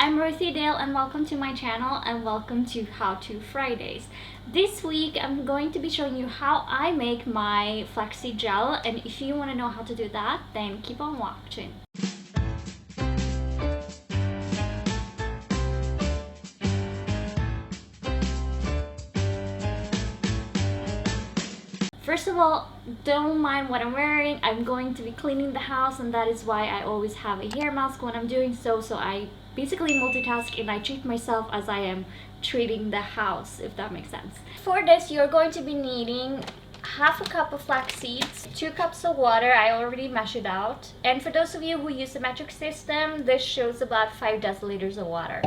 I'm Ruthie Dahle and welcome to my channel and welcome to How To Fridays. This week I'm going to be showing you how I make my flaxseed gel, and if you want to know how to do that, then keep on watching. First of all, don't mind what I'm wearing. I'm going to be cleaning the house, and that is why I always have a hair mask when I'm doing so. So I basically multitask and I treat myself as I am treating the house, if that makes sense. For this, you're going to be needing half a cup of flax seeds, 2 cups of water. I already measured out. And for those of you who use the metric system, this shows about 5 deciliters of water.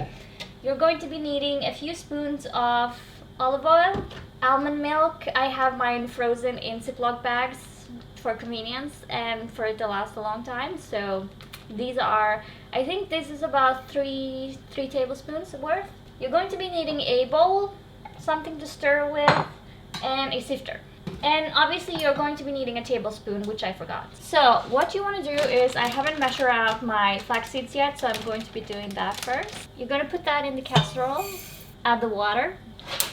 You're going to be needing a few spoons of olive oil, almond milk. I have mine frozen in Ziploc bags for convenience and for it to last a long time. So these are, I think this is about three tablespoons worth. You're going to be needing a bowl, something to stir with, and a sifter. And obviously you're going to be needing a tablespoon, which I forgot. So what you want to do is, I haven't measured out my flax seeds yet, so I'm going to be doing that first. You're going to put that in the casserole, add the water.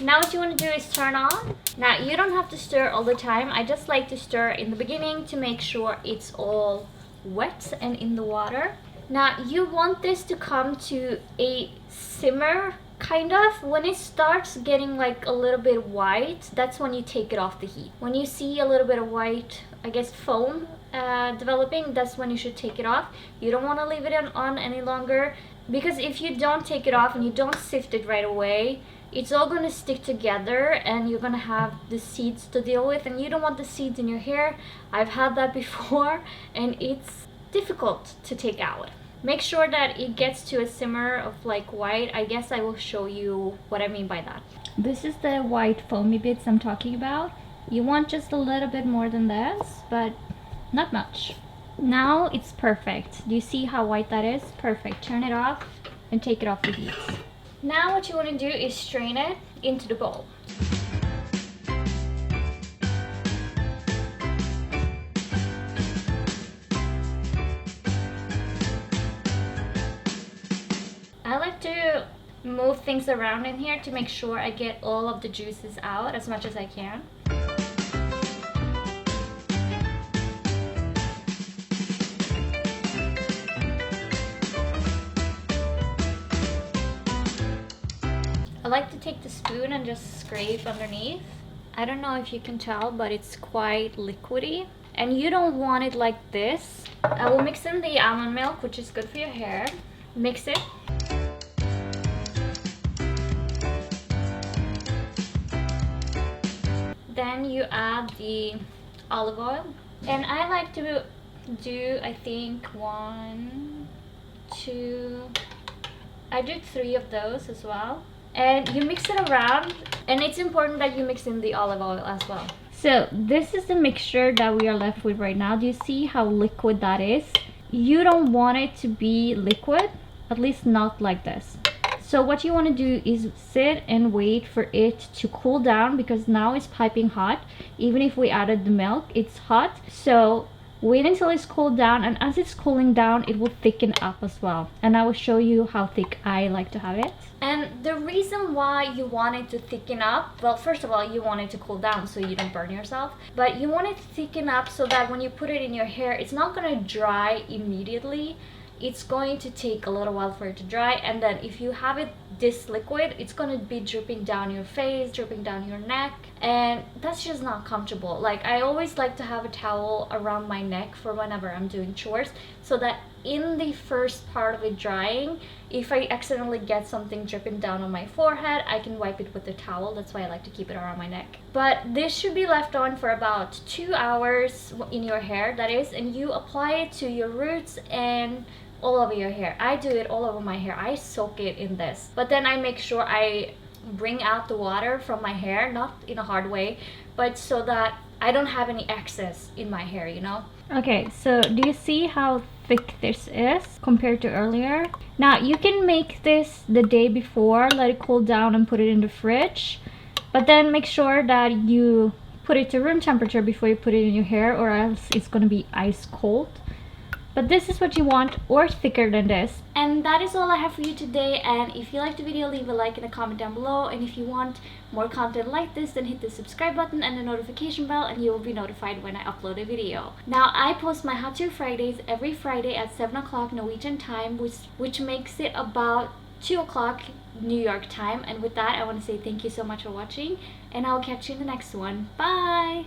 Now what you want to do is turn on. Now you don't have to stir all the time. I just like to stir in the beginning to make sure it's all wet and in the water. Now you want this to come to a simmer, kind of. When it starts getting like a little bit white, that's when you take it off the heat. When you see a little bit of white, I guess foam developing, that's when you should take it off. You don't want to leave it on any longer, because if you don't take it off and you don't sift it right away, it's all going to stick together and you're going to have the seeds to deal with, and you don't want the seeds in your hair. I've had that before and it's difficult to take out. Make sure that it gets to a simmer of like white. I guess I will show you what I mean by that. This is the white foamy bits I'm talking about. You want just a little bit more than this, but not much. Now it's perfect. Do you see how white that is? Perfect. Turn it off and take it off the heat. Now what you want to do is strain it into the bowl. I like to move things around in here to make sure I get all of the juices out as much as I can. I like to take the spoon and just scrape underneath. I don't know if you can tell, but it's quite liquidy. And you don't want it like this. I will mix in the almond milk, which is good for your hair. Mix it. Then you add the olive oil. And I like to do, I think, 1, 2, I did 3 of those as well. And you mix it around, and it's important that you mix in the olive oil as well. So this is the mixture that we are left with right now. Do you see how liquid that is? You don't want it to be liquid, at least not like this. So what you want to do is sit and wait for it to cool down, because now it's piping hot. Even if we added the milk, it's hot. So wait until it's cooled down, and as it's cooling down, it will thicken up as well. And I will show you how thick I like to have it. And the reason why you want it to thicken up, well, first of all, you want it to cool down so you don't burn yourself. But you want it to thicken up so that when you put it in your hair, it's not going to dry immediately. It's going to take a little while for it to dry, and then if you have it this liquid, it's going to be dripping down your face, dripping down your neck, and that's just not comfortable. Like, I always like to have a towel around my neck for whenever I'm doing chores, so that in the first part of it drying, if I accidentally get something dripping down on my forehead, I can wipe it with the towel. That's why I like to keep it around my neck. But this should be left on for about 2 hours in your hair, that is, and you apply it to your roots and all over your hair. I do it all over my hair. I soak it in this, but then I make sure I bring out the water from my hair, not in a hard way, but so that I don't have any excess in my hair, you know. Okay, so do you see how thick this is compared to earlier? Now you can make this the day before, let it cool down and put it in the fridge, but then make sure that you put it to room temperature before you put it in your hair, or else it's going to be ice cold. but this is what you want, or thicker than this. And that is all I have for you today, and if you liked the video, leave a like and a comment down below, and if you want more content like this, then hit the subscribe button and the notification bell, and you will be notified when I upload a video. Now, I post my How To Fridays every Friday at 7 o'clock Norwegian time, which makes it about 2 o'clock New York time. And with that, I want to say thank you so much for watching, and I'll catch you in the next one. Bye!